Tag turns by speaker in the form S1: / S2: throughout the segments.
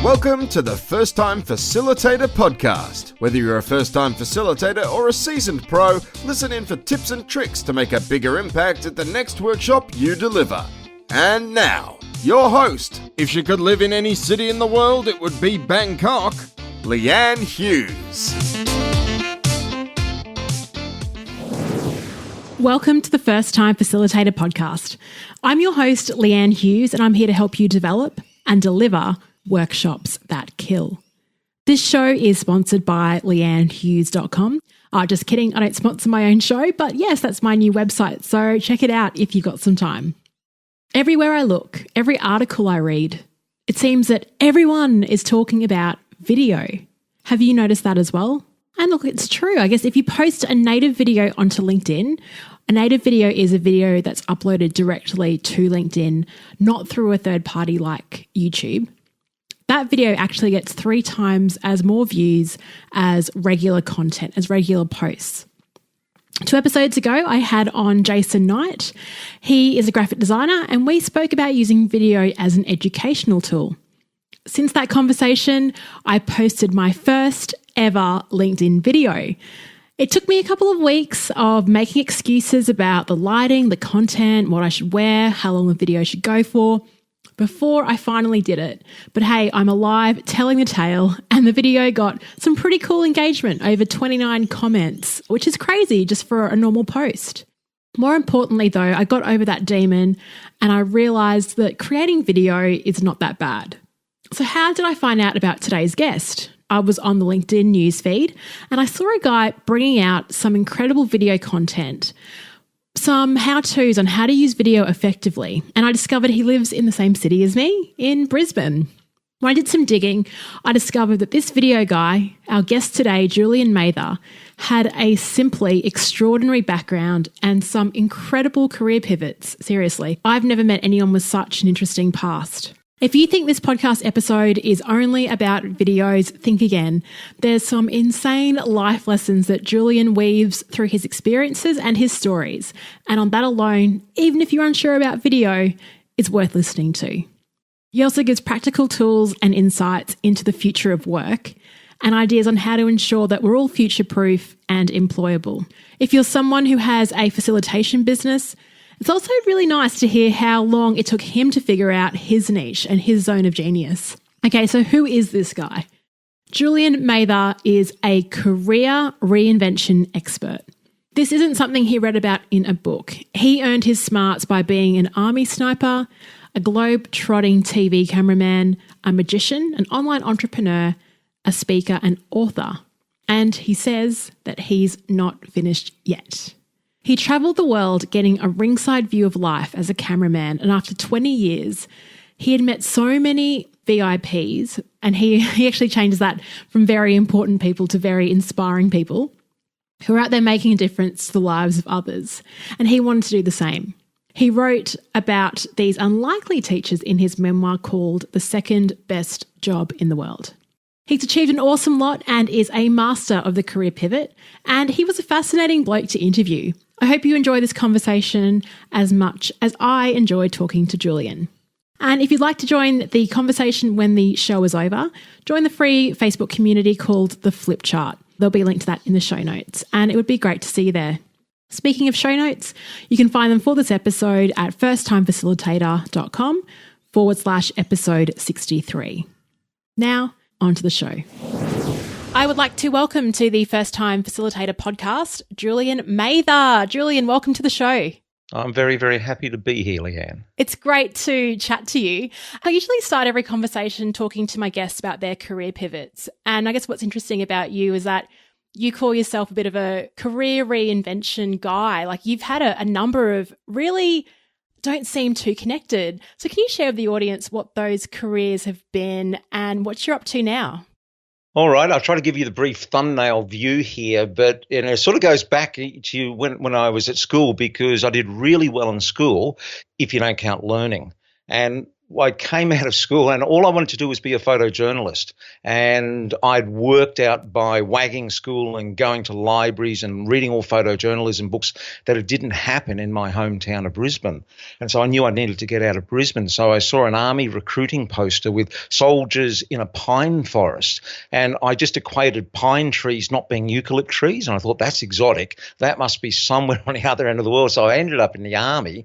S1: Welcome to the First Time Facilitator podcast. Whether you're a first-time facilitator or a seasoned pro, listen in for tips and tricks to make a bigger impact at the next workshop you deliver. And now, your host. If she could live in any city in the world, it would be Bangkok, Leanne Hughes.
S2: Welcome to the First Time Facilitator podcast. I'm your host, Leanne Hughes, and I'm here to help you develop and deliver workshops that kill. This show is sponsored by leannehughes.com. Just kidding, I don't sponsor my own show, but yes, that's my new website, so check it out if you've got some time. Everywhere I look, every article I read, it seems that everyone is talking about video. Have you noticed that as well? And look, it's true. I guess if you post a native video onto LinkedIn, a native video is a video that's uploaded directly to LinkedIn, not through a third party like YouTube. That video actually gets 3 times as more views as regular content, as regular posts. 2 episodes ago, I had on Jason Knight. He is a graphic designer, and we spoke about using video as an educational tool. Since that conversation, I posted my first ever LinkedIn video. It took me a couple of weeks of making excuses about the lighting, the content, what I should wear, how long the video should go for, before I finally did it. But hey, I'm alive, telling the tale, and the video got some pretty cool engagement, over 29 comments, which is crazy just for a normal post. More importantly though, I got over that demon and I realised that creating video is not that bad. So how did I find out about today's guest? I was on the LinkedIn newsfeed and I saw a guy bringing out some incredible video content, some how-tos on how to use video effectively, and I discovered he lives in the same city as me, in Brisbane. When I did some digging, I discovered that this video guy, our guest today, Julian Mather, had a simply extraordinary background and some incredible career pivots. Seriously, I've never met anyone with such an interesting past. If you think this podcast episode is only about videos, think again. There's some insane life lessons that Julian weaves through his experiences and his stories. And on that alone, even if you're unsure about video, it's worth listening to. He also gives practical tools and insights into the future of work and ideas on how to ensure that we're all future-proof and employable. If you're someone who has a facilitation business, it's also really nice to hear how long it took him to figure out his niche and his zone of genius. Okay, so who is this guy? Julian Mather is a career reinvention expert. This isn't something he read about in a book. He earned his smarts by being an army sniper, a globe-trotting TV cameraman, a magician, an online entrepreneur, a speaker, and author. And he says that he's not finished yet. He travelled the world getting a ringside view of life as a cameraman, and after 20 years, he had met so many VIPs, and he actually changes that from very important people to very inspiring people who are out there making a difference to the lives of others, and he wanted to do the same. He wrote about these unlikely teachers in his memoir called The Second Best Job in the World. He's achieved an awesome lot and is a master of the career pivot, and he was a fascinating bloke to interview. I hope you enjoy this conversation as much as I enjoyed talking to Julian. And if you'd like to join the conversation when the show is over, join the free Facebook community called The Flip Chart. There'll be a link to that in the show notes, and it would be great to see you there. Speaking of show notes, you can find them for this episode at firsttimefacilitator.com/episode 63. Now, on to the show. I would like to welcome to the First Time Facilitator podcast, Julian Mather. Julian, welcome to the show.
S3: I'm very, very happy to be here, Leanne.
S2: It's great to chat to you. I usually start every conversation talking to my guests about their career pivots. And I guess what's interesting about you is that you call yourself a bit of a career reinvention guy. Like you've had a number of really don't seem too connected. So can you share with the audience what those careers have been and what you're up to now?
S3: All right, I'll try to give you the brief thumbnail view here, but it sort of goes back to when I was at school, because I did really well in school if you don't count learning. And I came out of school and all I wanted to do was be a photojournalist. And I'd worked out by wagging school and going to libraries and reading all photojournalism books that it didn't happen in my hometown of Brisbane. And so I knew I needed to get out of Brisbane. So I saw an army recruiting poster with soldiers in a pine forest. And I just equated pine trees not being eucalypt trees. And I thought, that's exotic. That must be somewhere on the other end of the world. So I ended up in the army.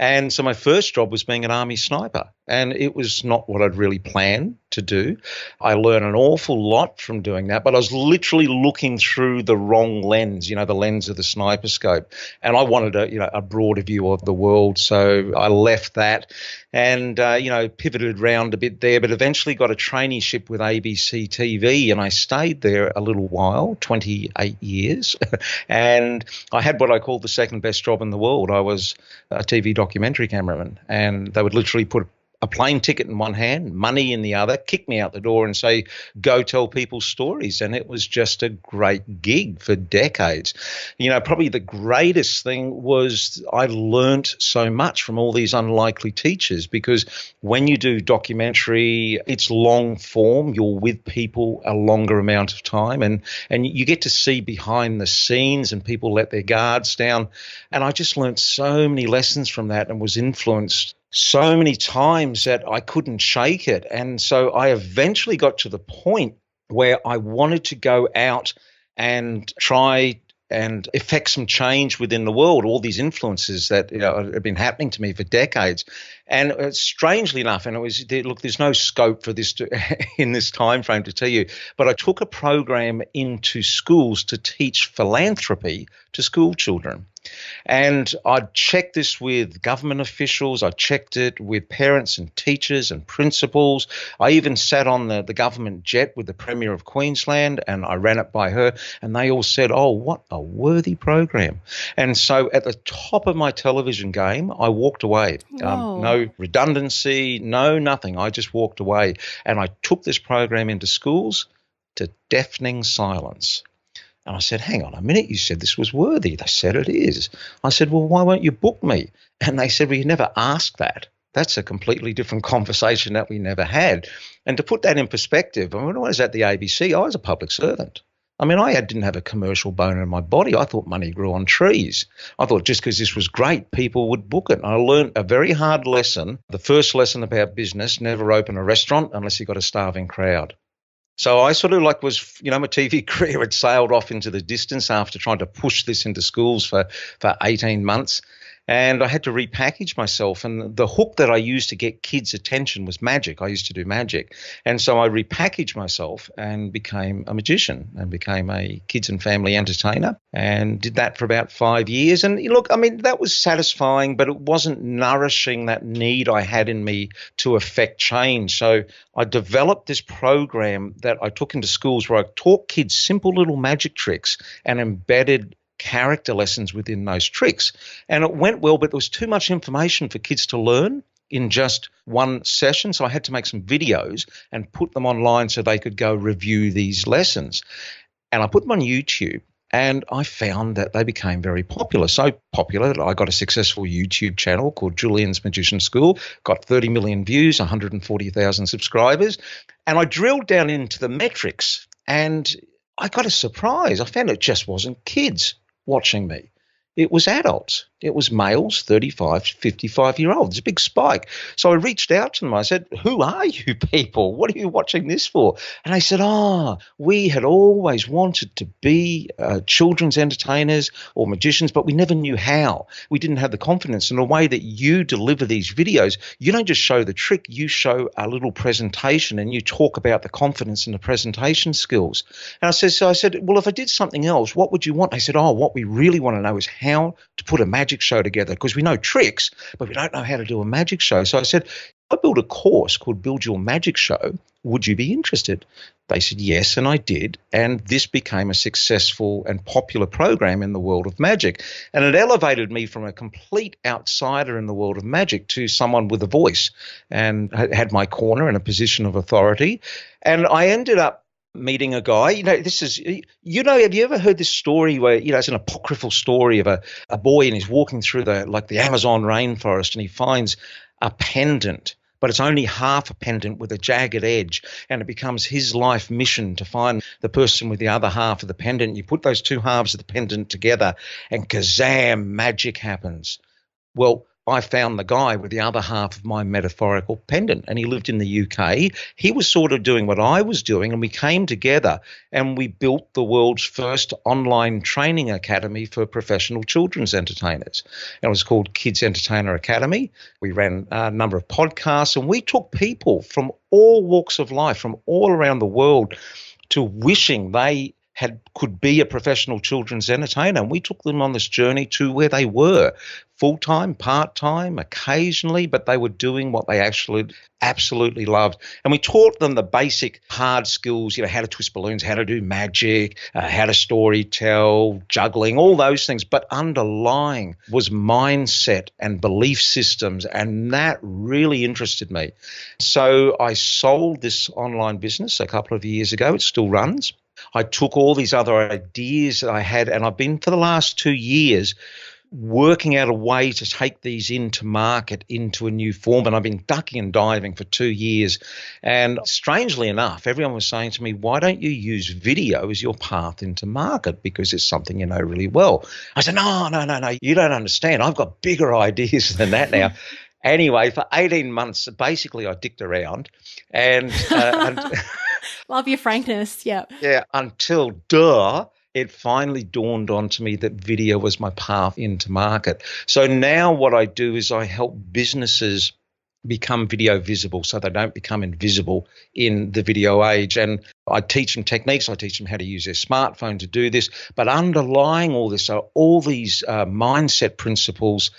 S3: And so my first job was being an army sniper, and it was not what I'd really planned to do. I learned an awful lot from doing that, but I was literally looking through the wrong lens, the lens of the sniper scope. And I wanted a broader view of the world. So I left that and, pivoted around a bit there, but eventually got a traineeship with ABC TV, and I stayed there a little while, 28 years. And I had what I called the second best job in the world. I was a TV documentary cameraman, and they would literally put a plane ticket in one hand, money in the other, kick me out the door and say, go tell people stories. And it was just a great gig for decades. Probably the greatest thing was I learnt so much from all these unlikely teachers, because when you do documentary, it's long form. You're with people a longer amount of time, and you get to see behind the scenes, and people let their guards down. And I just learnt so many lessons from that and was influenced so many times that I couldn't shake it. And so I eventually got to the point where I wanted to go out and try and effect some change within the world, all these influences that have been happening to me for decades. And strangely enough, and there's no scope for this in this time frame to tell you, but I took a program into schools to teach philanthropy to school children. And I checked this with government officials. I checked it with parents and teachers and principals. I even sat on the government jet with the Premier of Queensland, and I ran it by her, and they all said, oh, what a worthy program. And so at the top of my television game, I walked away. No redundancy, no nothing. I just walked away, and I took this program into schools to deafening silence. And I said, hang on a minute, you said this was worthy. They said it is. I said, well, why won't you book me? And they said, well, you never asked that. That's a completely different conversation that we never had. And to put that in perspective, when I was at the ABC, I was a public servant. I didn't have a commercial bone in my body. I thought money grew on trees. I thought just because this was great, people would book it. And I learned a very hard lesson, the first lesson about business: never open a restaurant unless you've got a starving crowd. So I sort of my TV career had sailed off into the distance after trying to push this into schools for 18 months. And I had to repackage myself. And the hook that I used to get kids' attention was magic. I used to do magic. And so I repackaged myself and became a magician and became a kids and family entertainer, and did that for about 5 years. And look, that was satisfying, but it wasn't nourishing that need I had in me to affect change. So I developed this program that I took into schools where I taught kids simple little magic tricks and embedded character lessons within those tricks. And it went well, but there was too much information for kids to learn in just one session. So I had to make some videos and put them online so they could go review these lessons. And I put them on YouTube, and I found that they became very popular. So popular that I got a successful YouTube channel called Julian's Magician School, got 30 million views, 140,000 subscribers. And I drilled down into the metrics, and I got a surprise. I found it just wasn't kids watching me. It was adults. It was males, 35 to 55-year-olds. A big spike. So I reached out to them. I said, who are you people? What are you watching this for? And they said, we had always wanted to be children's entertainers or magicians, but we never knew how. We didn't have the confidence. And the way that you deliver these videos, you don't just show the trick, you show a little presentation, and you talk about the confidence and the presentation skills. And I said, well, if I did something else, what would you want? They said, what we really want to know is how to put a magic show together, because we know tricks, but we don't know how to do a magic show. So I said, I built a course called Build Your Magic Show. Would you be interested? They said yes, and I did. And this became a successful and popular program in the world of magic. And it elevated me from a complete outsider in the world of magic to someone with a voice, and had my corner in a position of authority. And I ended up meeting a guy, have you ever heard this story where, it's an apocryphal story of a boy, and he's walking through the Amazon rainforest, and he finds a pendant but it's only half a pendant with a jagged edge, and it becomes his life mission to find the person with the other half of the pendant. You put those two halves of the pendant together and kazam, magic happens. Well, I found the guy with the other half of my metaphorical pendant, and he lived in the UK. He was sort of doing what I was doing, and we came together and we built the world's first online training academy for professional children's entertainers. And it was called Kids Entertainer Academy. We ran a number of podcasts, and we took people from all walks of life, from all around the world, to wishing they could be a professional children's entertainer. And we took them on this journey to where they were, full-time, part-time, occasionally, but they were doing what they actually absolutely loved. And we taught them the basic hard skills, how to twist balloons, how to do magic, how to story tell, juggling, all those things. But underlying was mindset and belief systems, and that really interested me. So I sold this online business a couple of years ago. It still runs. I took all these other ideas that I had, and I've been for the last 2 years working out a way to take these into market, into a new form. And I've been ducking and diving for 2 years. And strangely enough, everyone was saying to me, why don't you use video as your path into market? Because it's something you know really well. I said, no, you don't understand. I've got bigger ideas than that now. Anyway, for 18 months, basically I dicked around and
S2: love your frankness. Yeah.
S3: Yeah. Until it finally dawned onto me that video was my path into market. So now what I do is I help businesses become video visible so they don't become invisible in the video age. And I teach them techniques. I teach them how to use their smartphone to do this. But underlying all this are all these mindset principles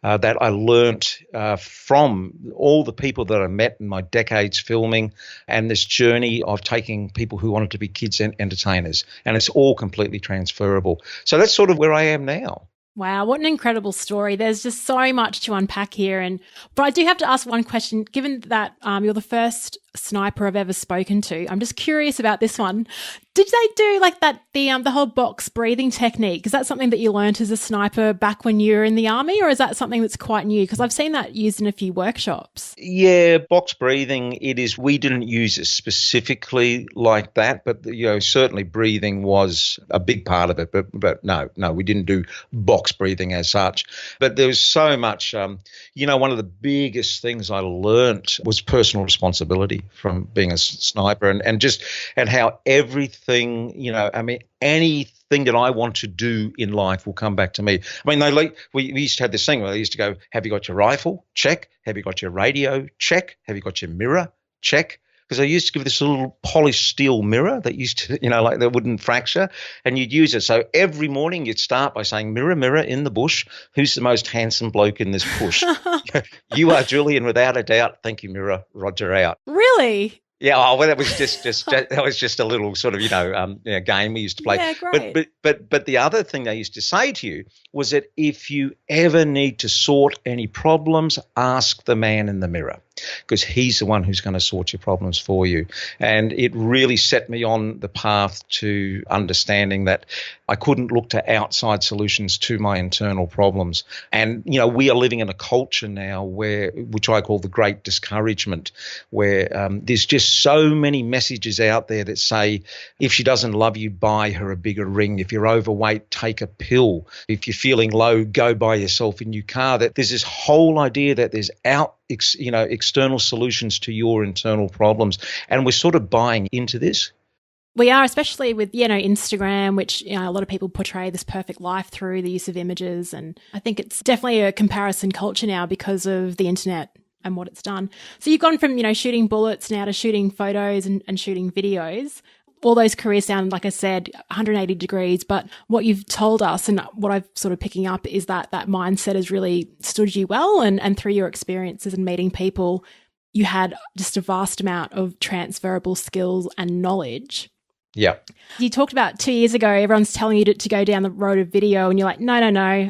S3: that I learnt from all the people that I met in my decades filming, and this journey of taking people who wanted to be kids entertainers. And it's all completely transferable. So that's sort of where I am now.
S2: Wow, what an incredible story. There's just so much to unpack here. But I do have to ask one question. Given that you're the first sniper I've ever spoken to, I'm just curious about this one. Did they do like that, the whole box breathing technique? Is that something that you learned as a sniper back when you were in the army, or is that something that's quite new? Because I've seen that used in a few workshops.
S3: Yeah, box breathing, it is. We didn't use it specifically like that, but certainly breathing was a big part of it. But no, we didn't do box breathing as such. But there was so much. One of the biggest things I learnt was personal responsibility from being a sniper, and how everything, anything that I want to do in life will come back to me. I mean, we used to have this thing where they used to go, have you got your rifle? Check. Have you got your radio? Check. Have you got your mirror? Check. Because I used to give this little polished steel mirror that used to, like that wouldn't fracture, and you'd use it. So every morning you'd start by saying, mirror, mirror in the bush, who's the most handsome bloke in this bush? You are Julian, without a doubt. Thank you, mirror. Roger out.
S2: Really?
S3: Yeah, well, that was just a little sort of game we used to play.
S2: Yeah, great.
S3: But the other thing they used to say to you was that if you ever need to sort any problems, ask the man in the mirror, because he's the one who's going to sort your problems for you. And it really set me on the path to understanding that I couldn't look to outside solutions to my internal problems. And we are living in a culture now which I call the great discouragement, where there's just so many messages out there that say, if she doesn't love you, buy her a bigger ring. If you're overweight, take a pill. If you're feeling low, go buy yourself a new car. That there's this whole idea that there's external solutions to your internal problems, and we're sort of buying into this.
S2: We are, especially with Instagram, which a lot of people portray this perfect life through the use of images, and I think it's definitely a comparison culture now because of the internet and what it's done. So you've gone from shooting bullets now to shooting photos and shooting videos. All those careers sound, like I said, 180 degrees, but what you've told us and what I've sort of picking up is that mindset has really stood you well, and through your experiences and meeting people, you had just a vast amount of transferable skills and knowledge.
S3: Yeah.
S2: You talked about 2 years ago, everyone's telling you to go down the road of video, and you're like, no,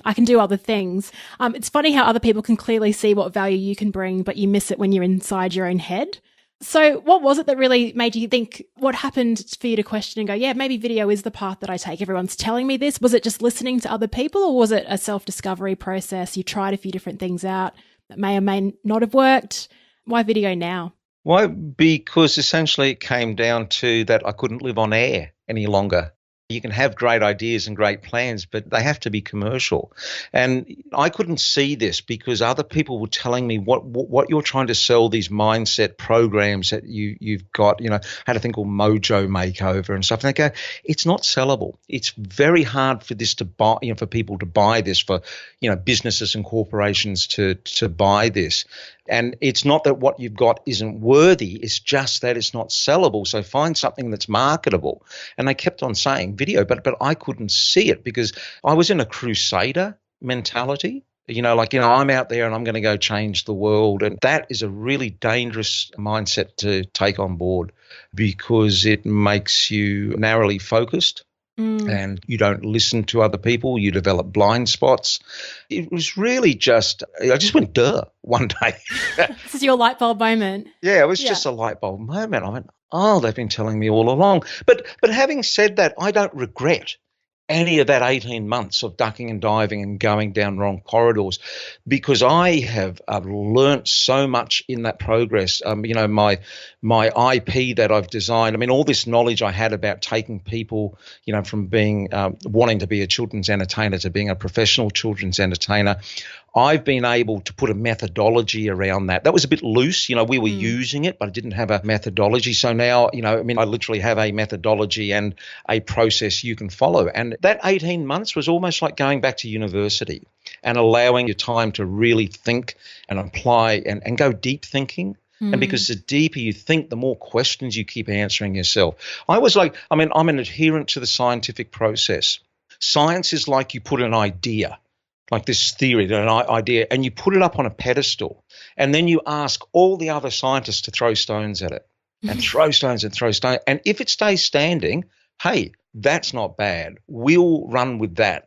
S2: I can do other things. It's funny how other people can clearly see what value you can bring, but you miss it when you're inside your own head. So what was it that really made you think, what happened for you to question and go, yeah, maybe video is the path that I take? Everyone's telling me this. Was it just listening to other people, or was it a self-discovery process? You tried a few different things out that may or may not have worked. Why video now?
S3: Why? Because essentially it came down to that I couldn't live on air any longer. You can have great ideas and great plans, but they have to be commercial. And I couldn't see this because other people were telling me what you're trying to sell, these mindset programs that you've got, had a thing called Mojo Makeover and stuff. And they go, it's not sellable. It's very hard for this to buy, for people to buy this, for, businesses and corporations to buy this. And it's not that what you've got isn't worthy, it's just that it's not sellable. So find something that's marketable. And they kept on saying video, but I couldn't see it because I was in a crusader mentality. I'm out there and I'm going to go change the world. And that is a really dangerous mindset to take on board because it makes you narrowly focused. And you don't listen to other people. You develop blind spots. It was really I just went, duh, one day.
S2: This is your light bulb moment.
S3: Yeah, it was just a light bulb moment. I went, oh, they've been telling me all along. But having said that, I don't regret any of that 18 months of ducking and diving and going down wrong corridors because I have learnt so much in that progress. My IP that I've designed, all this knowledge I had about taking people, from being wanting to be a children's entertainer to being a professional children's entertainer, I've been able to put a methodology around that. That was a bit loose. We were using it, but I didn't have a methodology. So now, I literally have a methodology and a process you can follow. And that 18 months was almost like going back to university and allowing your time to really think and apply and go deep thinking. And because the deeper you think, the more questions you keep answering yourself. I'm an adherent to the scientific process. Science is like you put an idea, like this theory, an idea, and you put it up on a pedestal. And then you ask all the other scientists to throw stones at it and throw stones and throw stones. And if it stays standing, hey, that's not bad. We'll run with that,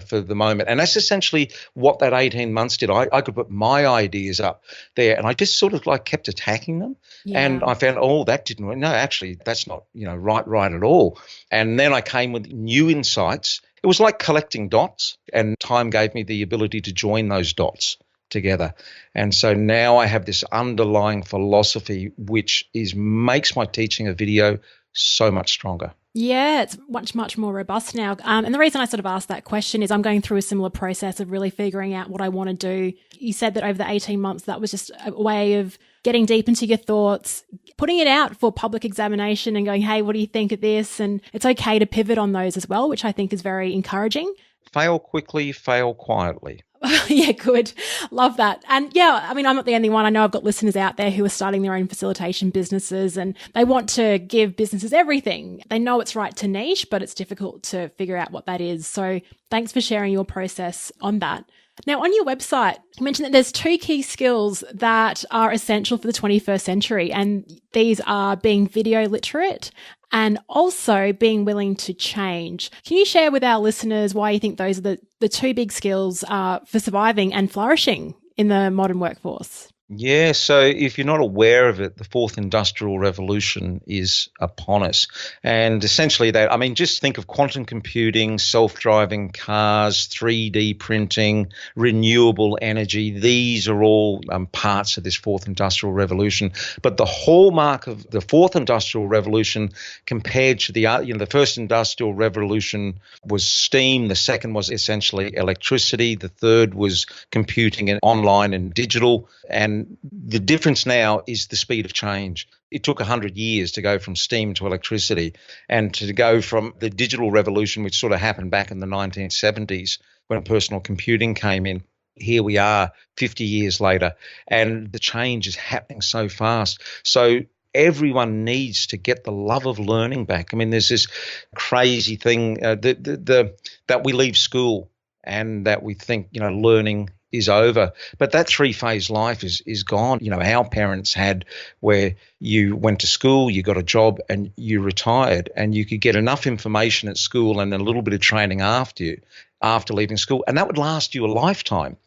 S3: for the moment. And that's essentially what that 18 months did. I could put my ideas up there and I just sort of kept attacking them. Yeah. And I found, that didn't work. No, actually, that's not, right at all. And then I came with new insights. It was like collecting dots, and time gave me the ability to join those dots together. And so now I have this underlying philosophy which makes my teaching of video so much stronger.
S2: Yeah, it's much, much more robust now. And the reason I sort of asked that question is I'm going through a similar process of really figuring out what I want to do. You said that over the 18 months, that was just a way of getting deep into your thoughts, putting it out for public examination and going, hey, what do you think of this? And it's okay to pivot on those as well, which I think is very encouraging.
S3: Fail quickly, fail quietly.
S2: Yeah, good. Love that. And yeah, I'm not the only one. I know I've got listeners out there who are starting their own facilitation businesses and they want to give businesses everything. They know it's right to niche, but it's difficult to figure out what that is. So thanks for sharing your process on that. Now, on your website, you mentioned that there's 2 key skills that are essential for the 21st century, and these are being video literate and also being willing to change. Can you share with our listeners why you think those are the 2 big skills for surviving and flourishing in the modern workforce?
S3: Yeah, so if you're not aware of it, the 4th Industrial Revolution is upon us. And essentially just think of quantum computing, self-driving cars, 3D printing, renewable energy. These are all parts of this 4th Industrial Revolution. But the hallmark of the 4th Industrial Revolution compared to the 1st Industrial Revolution was steam. The second was essentially electricity. The third was computing and online and digital. And the difference now is the speed of change. It took 100 years to go from steam to electricity and to go from the digital revolution, which sort of happened back in the 1970s when personal computing came in. Here we are 50 years later, and the change is happening so fast. So everyone needs to get the love of learning back. There's this crazy thing that we leave school and that we think, learning is over. But that 3-phase life is gone. Our parents had where you went to school, you got a job and you retired, and you could get enough information at school and a little bit of training after leaving school, and that would last you a lifetime.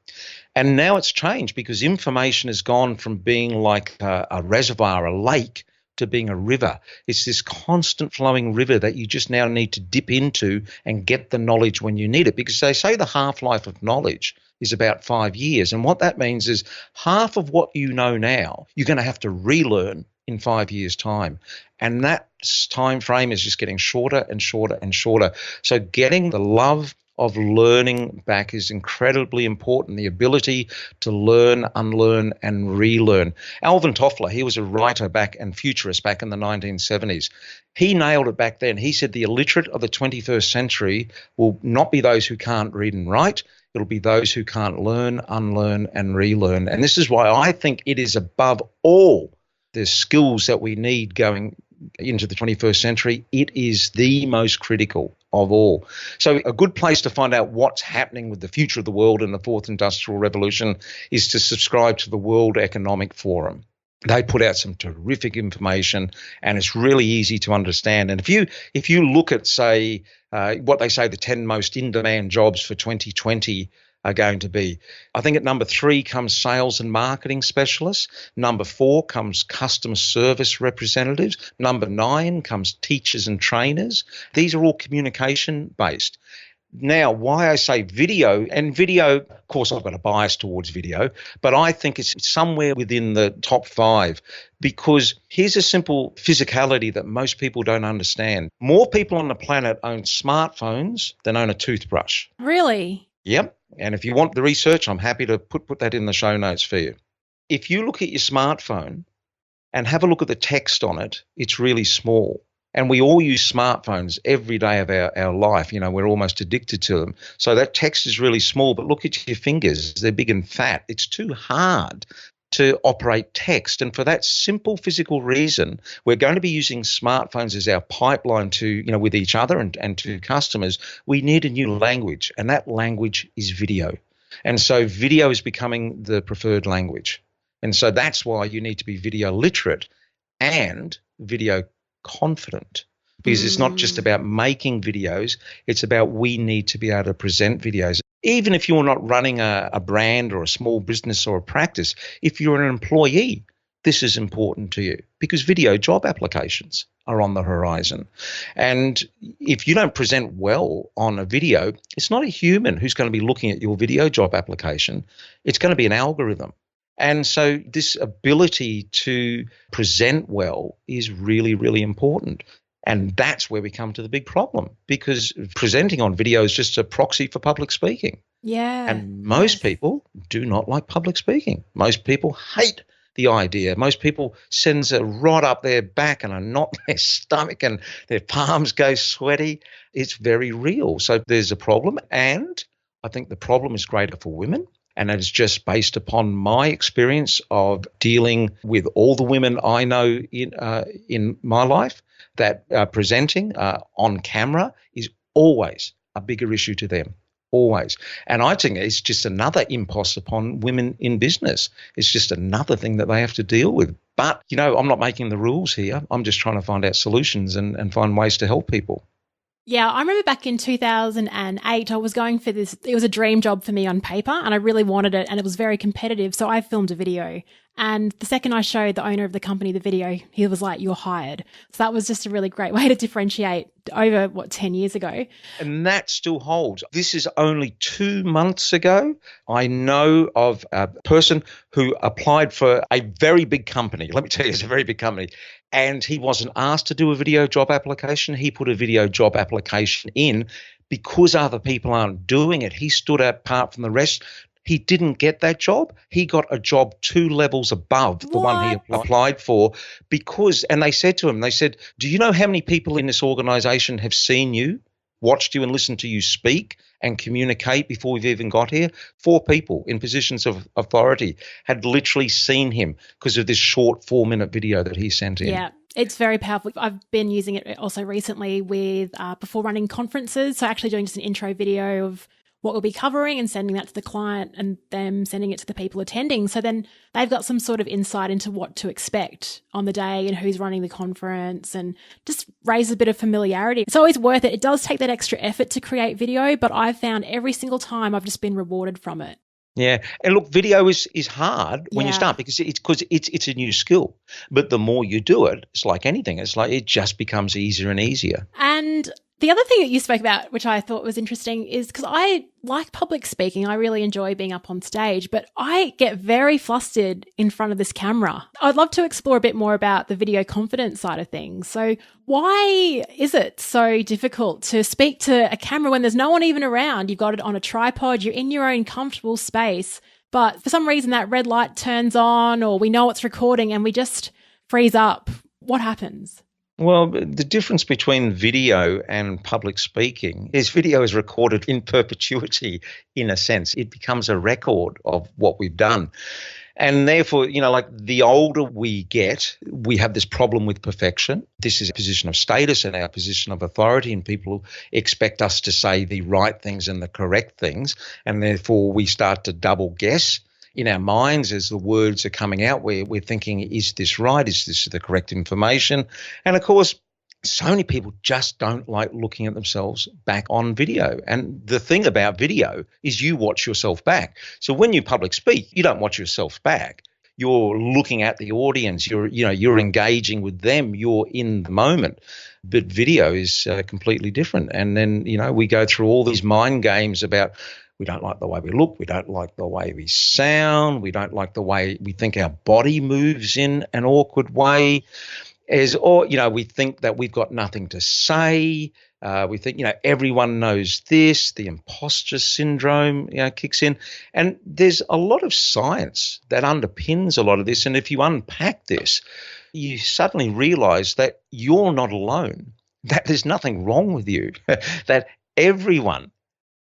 S3: And now it's changed because information has gone from being like a reservoir, a lake, to being a river. It's this constant flowing river that you just now need to dip into and get the knowledge when you need it, because they say the half-life of knowledge is about 5 years. And what that means is half of what you know now, you're going to have to relearn in 5 years' time. And that time frame is just getting shorter and shorter and shorter. So getting the love of learning back is incredibly important. The ability to learn, unlearn, and relearn. Alvin Toffler, he was a writer back and futurist back in the 1970s. He nailed it back then. He said the illiterate of the 21st century will not be those who can't read and write. It'll be those who can't learn, unlearn, and relearn. And this is why I think it is above all the skills that we need going into the 21st century. It is the most critical of all. So a good place to find out what's happening with the future of the world in the fourth industrial revolution is to subscribe to the World Economic Forum. They put out some terrific information, and it's really easy to understand. And if you look at, say, what they say the 10 most in-demand jobs for 2020 are going to be, I think at number 3 comes sales and marketing specialists. Number 4 comes customer service representatives. Number 9 comes teachers and trainers. These are all communication based. Now, why I say video, and video, of course, I've got a bias towards video, but I think it's somewhere within the top 5, because here's a simple physicality that most people don't understand. More people on the planet own smartphones than own a toothbrush.
S2: Really?
S3: Yep. And if you want the research, I'm happy to put that in the show notes for you. If you look at your smartphone and have a look at the text on it, it's really small. And we all use smartphones every day of our life. You know, we're almost addicted to them. So that text is really small, but look at your fingers. They're big and fat. It's too hard to operate text. And for that simple physical reason, we're going to be using smartphones as our pipeline to, you know, with each other and to customers. We need a new language, and that language is video. And so video is becoming the preferred language. And so that's why you need to be video literate and video confident, because it's not just about making videos, it's about we need to be able to present videos. Even if you're not running a brand or a small business or a practice, if you're an employee, this is important to you, because video job applications are on the horizon. And if you don't present well on a video, it's not a human who's going to be looking at your video job application. It's going to be an algorithm. And so this ability to present well is really, really important. And that's where we come to the big problem, because presenting on video is just a proxy for public speaking.
S2: Yeah.
S3: And most people do not like public speaking. Most people hate the idea. Most people sends a rod up their back and a knot in their stomach and their palms go sweaty. It's very real. So there's a problem. And I think the problem is greater for women. And it's just based upon my experience of dealing with all the women I know in my life, that presenting on camera is always a bigger issue to them, always. And I think it's just another impost upon women in business. It's just another thing that they have to deal with. But, you know, I'm not making the rules here. I'm just trying to find out solutions and find ways to help people.
S2: Yeah, I remember back in 2008, I was going for this. It was a dream job for me on paper, and I really wanted it, and it was very competitive. So I filmed a video. And the second I showed the owner of the company the video, he was like, "You're hired." So that was just a really great way to differentiate over, 10 years ago.
S3: And that still holds. This is only 2 months ago. I know of a person who applied for a very big company. Let me tell you, it's a very big company. And he wasn't asked to do a video job application. He put a video job application in because other people aren't doing it. He stood apart from the rest. He didn't get that job. He got a job 2 levels above the one he applied for because, and they said to him, "Do you know how many people in this organization have seen you, watched you and listened to you speak and communicate before we've even got here?" 4 people in positions of authority had literally seen him because of this short 4-minute video that he sent in.
S2: Yeah. It's very powerful. I've been using it also recently with before running conferences. So actually doing just an intro video of what we'll be covering and sending that to the client and them sending it to the people attending. So then they've got some sort of insight into what to expect on the day and who's running the conference, and just raise a bit of familiarity. It's always worth it. It does take that extra effort to create video, but I've found every single time I've just been rewarded from it.
S3: Yeah, and look, video is hard when you
S2: Yeah.
S3: start because it's a new skill. But the more you do it, it's like anything. It's like it just becomes easier and easier.
S2: And the other thing that you spoke about, which I thought was interesting, is because I like public speaking. I really enjoy being up on stage, but I get very flustered in front of this camera. I'd love to explore a bit more about the video confidence side of things. So why is it so difficult to speak to a camera when there's no one even around? You've got it on a tripod, you're in your own comfortable space, but for some reason that red light turns on or we know it's recording and we just freeze up. What happens?
S3: Well, the difference between video and public speaking is video is recorded in perpetuity, in a sense. It becomes a record of what we've done. And therefore, like the older we get, we have this problem with perfection. This is a position of status and our position of authority, and people expect us to say the right things and the correct things. And therefore, we start to double guess in our minds as the words are coming out. We're thinking, is this right? Is this the correct information? And of course, so many people just don't like looking at themselves back on video. And the thing about video is you watch yourself back. So when you public speak, you don't watch yourself back. You're looking at the audience. You're engaging with them. You're in the moment. But video is completely different. And then, we go through all these mind games about we don't like the way we look. We don't like the way we sound. We don't like the way we think our body moves in an awkward way. We think that we've got nothing to say. We think, everyone knows this. The imposter syndrome, kicks in. And there's a lot of science that underpins a lot of this. And if you unpack this, you suddenly realize that you're not alone, that there's nothing wrong with you, that everyone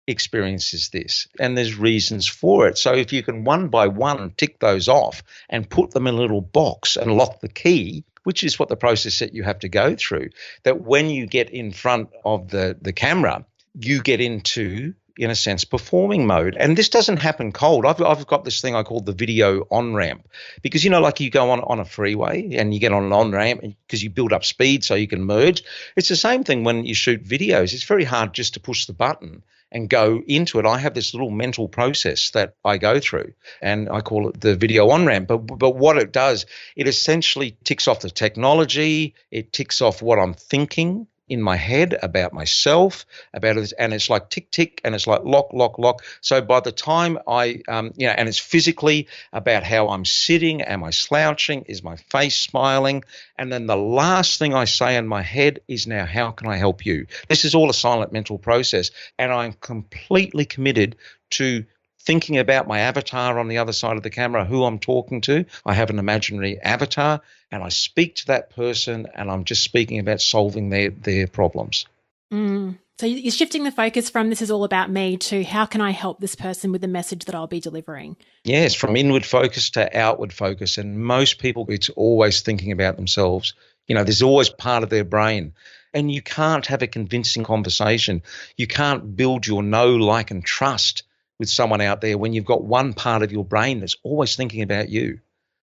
S3: experiences this, and there's reasons for it. So if you can one by one tick those off and put them in a little box and lock the key, which is what the process that you have to go through, that when you get in front of the camera, you get into, in a sense, performing mode. And this doesn't happen cold. I've got this thing I call the video on-ramp, because, like you go on a freeway and you get on an on-ramp because you build up speed so you can merge. It's the same thing when you shoot videos. It's very hard just to push the button and go into it. I have this little mental process that I go through, and I call it the video on-ramp. But what it does, it essentially ticks off the technology, it ticks off what I'm thinking in my head about myself, about it, and it's like tick, tick, and it's like lock, lock, lock. So by the time and it's physically about how I'm sitting, am I slouching, is my face smiling, and then the last thing I say in my head is, now, how can I help you? This is all a silent mental process, and I'm completely committed to thinking about my avatar on the other side of the camera, who I'm talking to. I have an imaginary avatar, and I speak to that person, and I'm just speaking about solving their problems.
S2: So you're shifting the focus from this is all about me to how can I help this person with the message that I'll be delivering?
S3: Yes, from inward focus to outward focus. And most people, it's always thinking about themselves. There's always part of their brain. And you can't have a convincing conversation. You can't build your know, like, and trust with someone out there when you've got one part of your brain that's always thinking about you.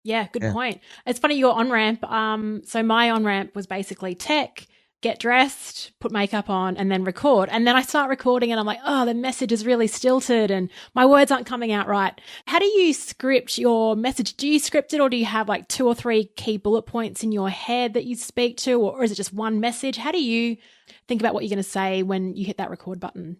S2: Yeah, good point. It's funny, your on-ramp. So my on-ramp was basically tech, get dressed, put makeup on, and then record. And then I start recording and I'm like, oh, the message is really stilted and my words aren't coming out right. How do you script your message? Do you script it, or do you have like 2 or 3 key bullet points in your head that you speak to, or is it just one message? How do you think about what you're going to say when you hit that record button?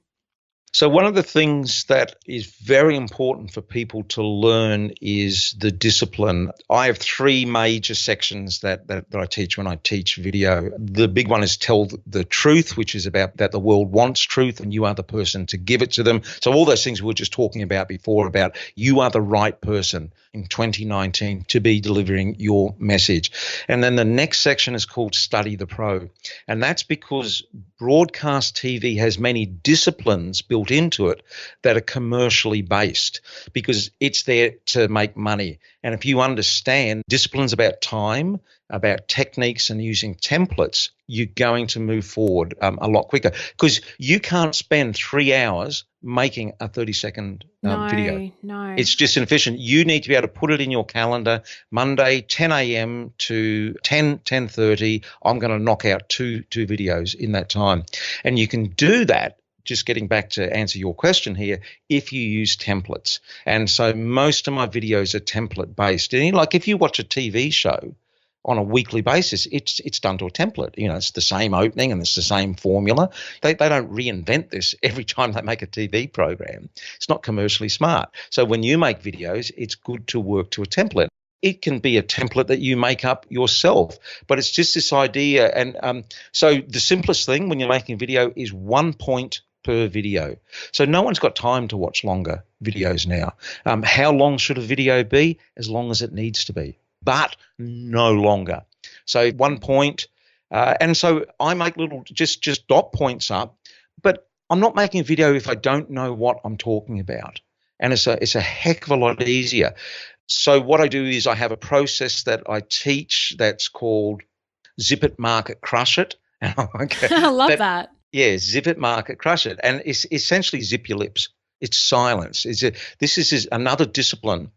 S3: So one of the things that is very important for people to learn is the discipline. I have 3 major sections that I teach when I teach video. The big one is tell the truth, which is about that the world wants truth and you are the person to give it to them. So all those things we were just talking about before, about you are the right person in 2019 to be delivering your message. And then the next section is called Study the Pro. And that's because broadcast TV has many disciplines built into it that are commercially based, because it's there to make money. And if you understand disciplines about time, about techniques and using templates, you're going to move forward a lot quicker, because you can't spend 3 hours making a 30-second video.
S2: No.
S3: It's just inefficient. You need to be able to put it in your calendar, Monday, 10 a.m. to 10:30. I'm going to knock out two videos in that time. And you can do that just getting back to answer your question here, if you use templates. And so most of my videos are template based. And like if you watch a TV show on a weekly basis, it's done to a template. It's the same opening and it's the same formula. They don't reinvent this every time they make a TV program. It's not commercially smart. So when you make videos, it's good to work to a template. It can be a template that you make up yourself, but it's just this idea. And so the simplest thing when you're making a video is 1 point per video. So no one's got time to watch longer videos now. How long should a video be? As long as it needs to be, but no longer. So 1 point. And so I make little just dot points up, but I'm not making a video if I don't know what I'm talking about. And it's a heck of a lot easier. So what I do is I have a process that I teach that's called zip it, mark it, crush it. Okay.
S2: I love that.
S3: Yeah, zip it, mark it, crush it. And it's essentially zip your lips. It's silence. This is another discipline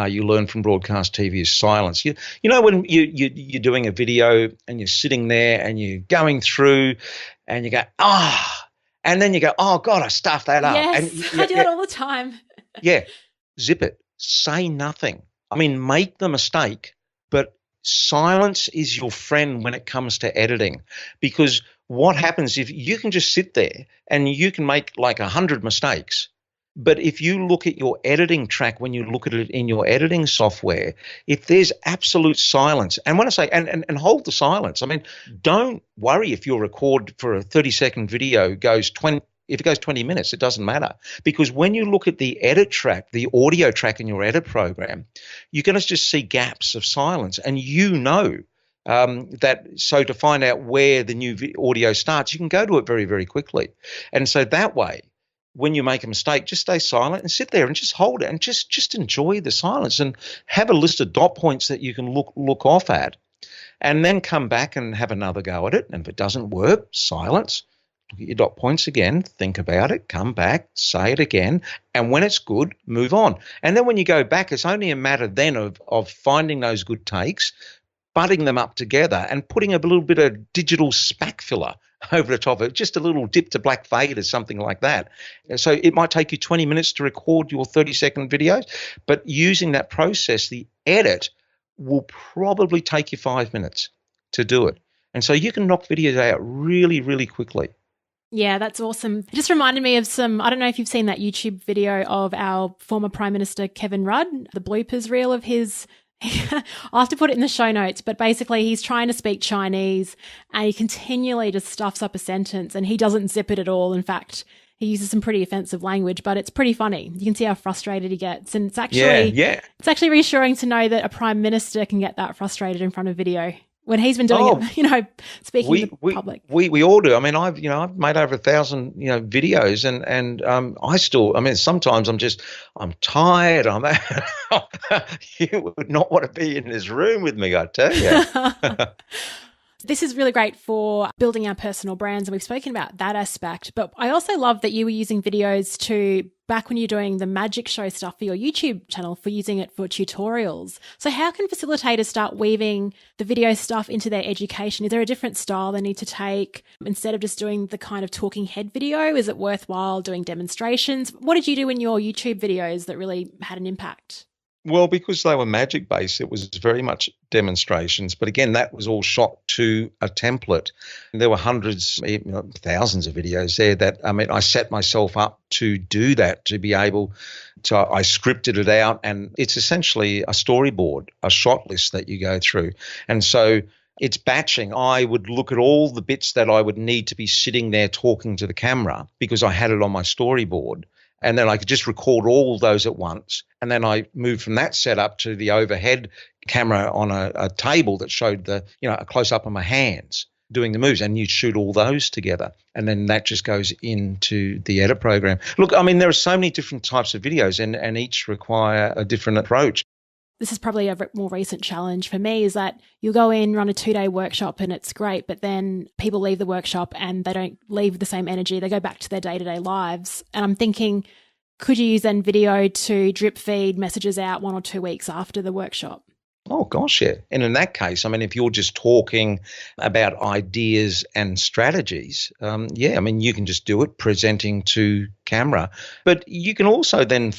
S3: you learn from broadcast TV is silence. You know when you're doing a video and you're sitting there and you're going through and you go, and then you go, oh, God, I stuffed that up.
S2: Yes, I do that all the time.
S3: Yeah, zip it. Say nothing. I mean, make the mistake, but silence is your friend when it comes to editing, because what happens if you can just sit there and you can make like 100 mistakes, but if you look at your editing track, when you look at it in your editing software, if there's absolute silence, and when I say, and hold the silence, I mean, don't worry if your record for a 30-second video goes 20, if it goes 20 minutes, it doesn't matter, because when you look at the edit track, the audio track in your edit program, you're going to just see gaps of silence, and that. So to find out where the new audio starts, you can go to it very, very quickly. And so that way, when you make a mistake, just stay silent and sit there and just hold it and just enjoy the silence and have a list of dot points that you can look off at, and then come back and have another go at it. And if it doesn't work, silence. Look at your dot points again, think about it, come back, say it again, and when it's good, move on. And then when you go back, it's only a matter then of finding those good takes, butting them up together and putting a little bit of digital spack filler over the top of it, just a little dip to black fade or something like that. So it might take you 20 minutes to record your 30-second videos, but using that process, the edit will probably take you 5 minutes to do it. And so you can knock videos out really, really quickly.
S2: Yeah, that's awesome. It just reminded me of I don't know if you've seen that YouTube video of our former Prime Minister, Kevin Rudd, the bloopers reel of his. I'll have to put it in the show notes, but basically he's trying to speak Chinese and he continually just stuffs up a sentence and he doesn't zip it at all. In fact, he uses some pretty offensive language, but it's pretty funny. You can see how frustrated he gets. And it's actually reassuring to know that a Prime Minister can get that frustrated in front of video when he's been doing it, speaking to the public.
S3: We all do. I mean, I've made over 1,000, videos and sometimes I'm tired. You would not want to be in this room with me, I tell you.
S2: This is really great for building our personal brands, and we've spoken about that aspect. But I also love that you were using videos back when you're doing the magic show stuff for your YouTube channel, for using it for tutorials. So how can facilitators start weaving the video stuff into their education? Is there a different style they need to take instead of just doing the kind of talking head video? Is it worthwhile doing demonstrations? What did you do in your YouTube videos that really had an impact?
S3: Well, because they were magic based, it was very much demonstrations. But again, that was all shot to a template. There were hundreds, thousands of videos there that, I set myself up to do that, to be able to, I scripted it out, and it's essentially a storyboard, a shot list that you go through. And so it's batching. I would look at all the bits that I would need to be sitting there talking to the camera because I had it on my storyboard. And then I could just record all those at once. And then I moved from that setup to the overhead camera on a table that showed a close-up of my hands doing the moves. And you'd shoot all those together. And then that just goes into the edit program. Look, there are so many different types of videos and each require a different approach.
S2: This is probably a more recent challenge for me, is that you'll go in, run a 2-day workshop and it's great, but then people leave the workshop and they don't leave with the same energy. They go back to their day-to-day lives. And I'm thinking, could you use then video to drip feed messages out 1 or 2 weeks after the workshop?
S3: Oh, gosh, yeah. And in that case, I mean, if you're just talking about ideas and strategies, yeah, I mean, you can just do it presenting to camera. But you can also then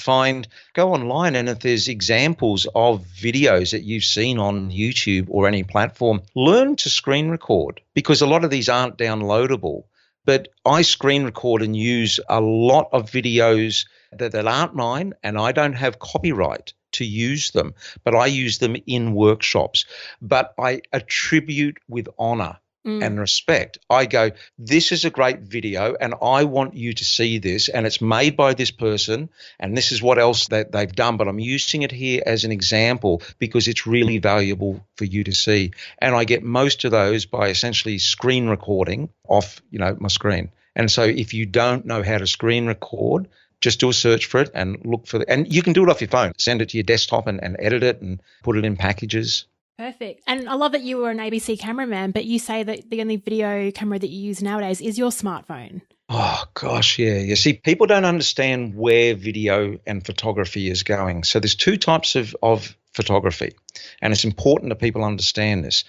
S3: go online, and if there's examples of videos that you've seen on YouTube or any platform, learn to screen record, because a lot of these aren't downloadable. But I screen record and use a lot of videos that aren't mine, and I don't have copyright to use them, but I use them in workshops. But I attribute with honor and respect. I go, this is a great video and I want you to see this, and it's made by this person and this is what else that they've done, but I'm using it here as an example because it's really valuable for you to see. And I get most of those by essentially screen recording off, my screen. And so if you don't know how to screen record, just do a search for it and look for it. And you can do it off your phone. Send it to your desktop and edit it and put it in packages.
S2: Perfect. And I love that you were an ABC cameraman, but you say that the only video camera that you use nowadays is your smartphone.
S3: Oh, gosh, yeah. You see, people don't understand where video and photography is going. So there's two types of photography, and it's important that people understand this.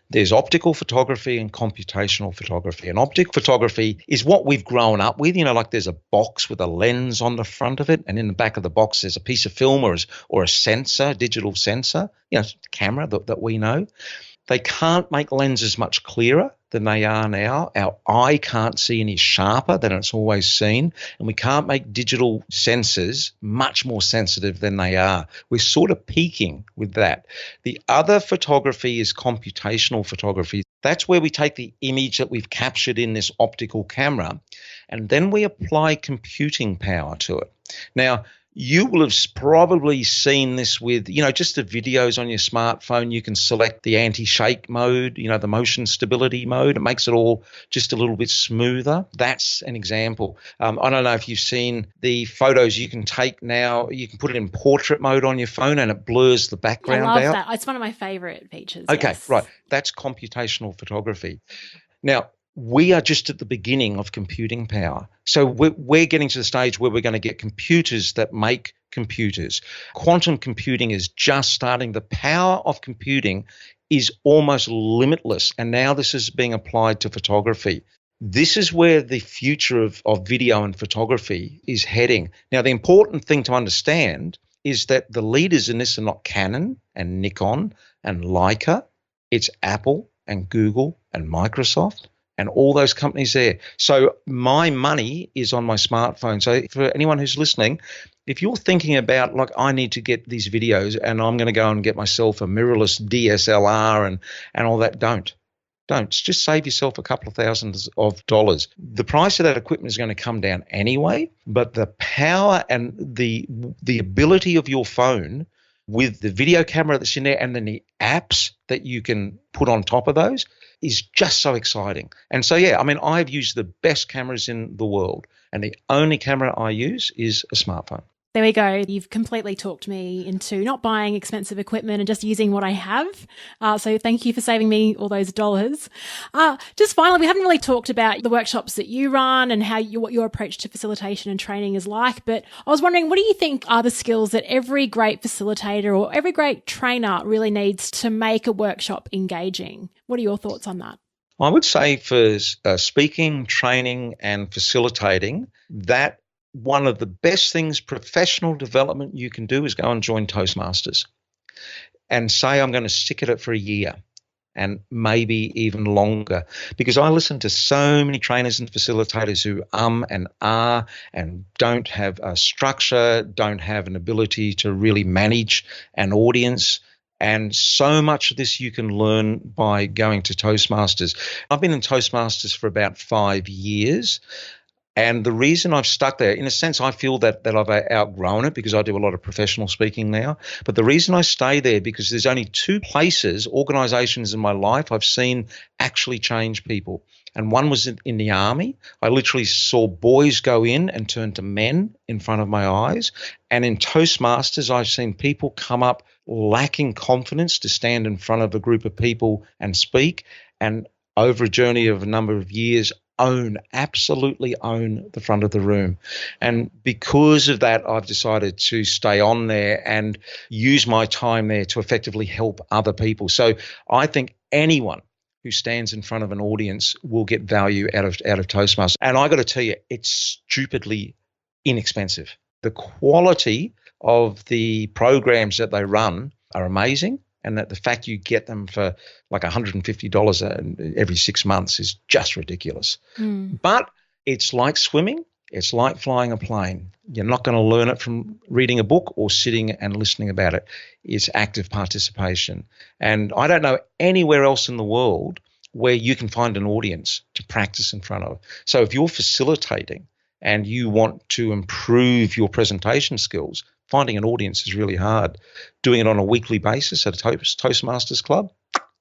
S3: There's optical photography and computational photography. And optical photography is what we've grown up with, like there's a box with a lens on the front of it, and in the back of the box there's a piece of film or a sensor, digital sensor, camera that we know. They can't make lenses much clearer than they are now. Our eye can't see any sharper than it's always seen. And we can't make digital sensors much more sensitive than they are. We're sort of peaking with that. The other photography is computational photography. That's where we take the image that we've captured in this optical camera and then we apply computing power to it. Now, you will have probably seen this with, just the videos on your smartphone. You can select the anti-shake mode, the motion stability mode. It makes it all just a little bit smoother. That's an example. I don't know if you've seen the photos you can take now. You can put it in portrait mode on your phone and it blurs the background out.
S2: I love that. It's one of my favorite features.
S3: Okay,
S2: yes.
S3: Right. That's computational photography. Now, we are just at the beginning of computing power. So we're getting to the stage where we're going to get computers that make computers. Quantum computing is just starting. The power of computing is almost limitless. And now this is being applied to photography. This is where the future of video and photography is heading. Now, the important thing to understand is that the leaders in this are not Canon and Nikon and Leica. It's Apple and Google and Microsoft and all those companies there. So my money is on my smartphone. So for anyone who's listening, if you're thinking about, I need to get these videos and I'm going to go and get myself a mirrorless DSLR and all that, don't. Just save yourself a couple of thousands of dollars. The price of that equipment is going to come down anyway, but the power and the ability of your phone with the video camera that's in there and then the apps that you can put on top of those is just so exciting. And so, yeah, I mean, I've used the best cameras in the world, and the only camera I use is a smartphone.
S2: There we go. You've completely talked me into not buying expensive equipment and just using what I have. So thank you for saving me all those dollars. Just finally, we haven't really talked about the workshops that you run and what your approach to facilitation and training is like. But I was wondering, what do you think are the skills that every great facilitator or every great trainer really needs to make a workshop engaging? What are your thoughts on that?
S3: I would say for speaking, training, and facilitating, that one of the best things, professional development you can do is go and join Toastmasters and say, I'm going to stick at it for a year and maybe even longer, because I listen to so many trainers and facilitators who and ah and don't have a structure, don't have an ability to really manage an audience. And so much of this you can learn by going to Toastmasters. I've been in Toastmasters for about 5 years. And the reason I've stuck there, in a sense, I feel that I've outgrown it because I do a lot of professional speaking now. But the reason I stay there, because there's only 2 places, organizations in my life I've seen actually change people. And one was in the army. I literally saw boys go in and turn to men in front of my eyes. And in Toastmasters, I've seen people come up lacking confidence to stand in front of a group of people and speak. And over a journey of a number of years, absolutely own the front of the room. And because of that, I've decided to stay on there and use my time there to effectively help other people. So I think anyone who stands in front of an audience will get value out of Toastmasters. And I got to tell you, it's stupidly inexpensive. The quality of the programs that they run are amazing. And that the fact you get them for like $150 every 6 months is just ridiculous. But it's like swimming. It's like flying a plane. You're not going to learn it from reading a book or sitting and listening about it. It's active participation. And I don't know anywhere else in the world where you can find an audience to practice in front of. So if you're facilitating and you want to improve your presentation skills, finding an audience is really hard. Doing it on a weekly basis at a Toastmasters club,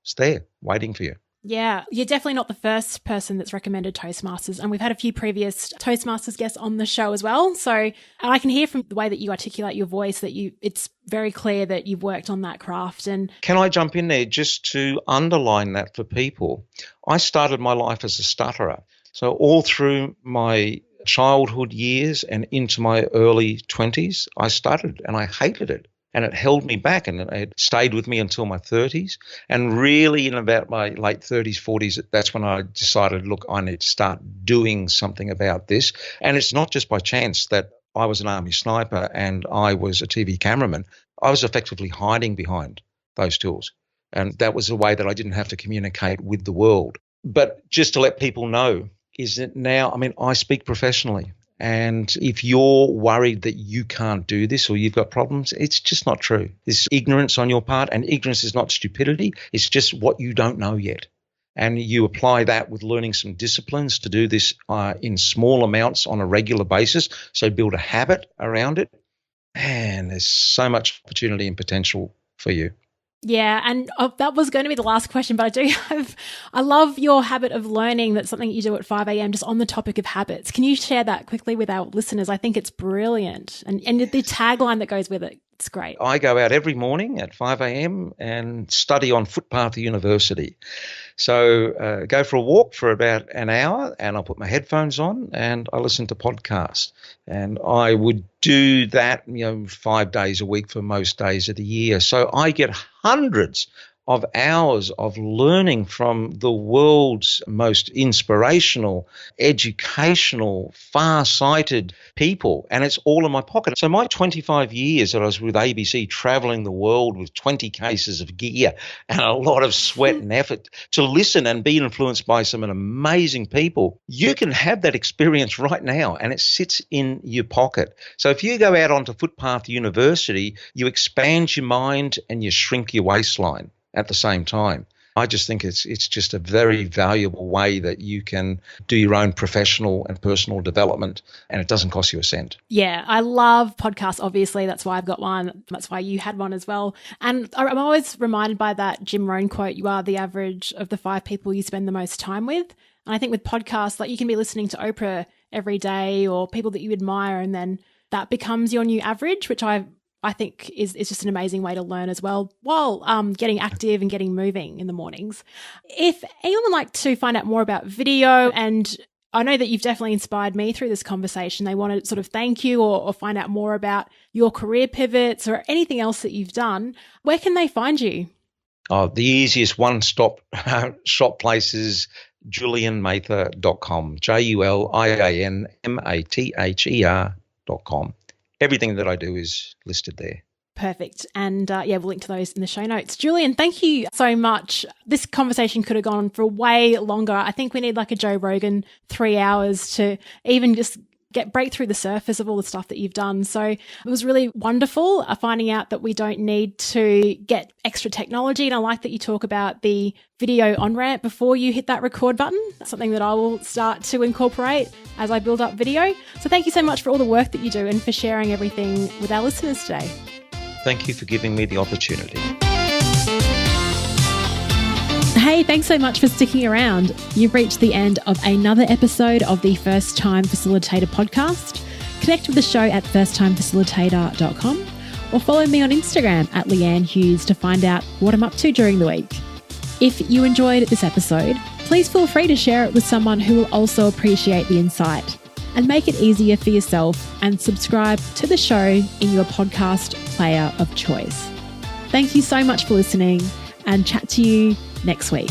S3: it's there waiting for you.
S2: Yeah, you're definitely not the first person that's recommended Toastmasters. And we've had a few previous Toastmasters guests on the show as well. So I can hear from the way that you articulate your voice that it's very clear that you've worked on that craft. And
S3: can I jump in there just to underline that for people? I started my life as a stutterer. So all through my childhood years and into my early 20s, I stuttered and I hated it. And it held me back, and it stayed with me until my 30s. And really in about my late 30s, 40s, that's when I decided, look, I need to start doing something about this. And it's not just by chance that I was an Army sniper and I was a TV cameraman. I was effectively hiding behind those tools. And that was a way that I didn't have to communicate with the world. But just to let people know is that now, I speak professionally. And if you're worried that you can't do this or you've got problems, it's just not true. It's ignorance on your part, and ignorance is not stupidity. It's just what you don't know yet. And you apply that with learning some disciplines to do this in small amounts on a regular basis. So build a habit around it. And there's so much opportunity and potential for you.
S2: Yeah, and that was going to be the last question, but I love your habit of learning. That's something you do at 5 a.m. just on the topic of habits. Can you share that quickly with our listeners? I think it's brilliant. And the tagline that goes with it, it's great.
S3: I go out every morning at 5 a.m. and study on Footpath University. So go for a walk for about an hour, and I'll put my headphones on and I listen to podcasts. And I would do that, 5 days a week for most days of the year. So I get hundreds of hours of learning from the world's most inspirational, educational, far-sighted people, and it's all in my pocket. So my 25 years that I was with ABC, traveling the world with 20 cases of gear and a lot of sweat and effort to listen and be influenced by some amazing people, you can have that experience right now, and it sits in your pocket. So if you go out onto Footpath University, you expand your mind and you shrink your waistline at the same time. I just think it's just a very valuable way that you can do your own professional and personal development, and it doesn't cost you a cent.
S2: Yeah, I love podcasts, obviously. That's why I've got one. That's why you had one as well. And I'm always reminded by that Jim Rohn quote, you are the average of the 5 people you spend the most time with. And I think with podcasts, like you can be listening to Oprah every day or people that you admire, and then that becomes your new average, which I think is just an amazing way to learn as well, while getting active and getting moving in the mornings. If anyone would like to find out more about video, and I know that you've definitely inspired me through this conversation, they want to sort of thank you or find out more about your career pivots or anything else that you've done, where can they find you?
S3: Oh, the easiest one-stop shop place is julianmather.com, JulianMather.com. Everything that I do is listed there.
S2: Perfect. And we'll link to those in the show notes. Julian, thank you so much. This conversation could have gone for way longer. I think we need like a Joe Rogan 3 hours to even just break through the surface of all the stuff that you've done. So it was really wonderful finding out that we don't need to get extra technology. And I like that you talk about the video on-ramp before you hit that record button. That's something that I will start to incorporate as I build up video. So thank you so much for all the work that you do and for sharing everything with our listeners today.
S3: Thank you for giving me the opportunity.
S2: Hey, thanks so much for sticking around. You've reached the end of another episode of the First Time Facilitator podcast. Connect with the show at firsttimefacilitator.com or follow me on Instagram at Leanne Hughes to find out what I'm up to during the week. If you enjoyed this episode, please feel free to share it with someone who will also appreciate the insight, and make it easier for yourself and subscribe to the show in your podcast player of choice. Thank you so much for listening, and chat to you next week.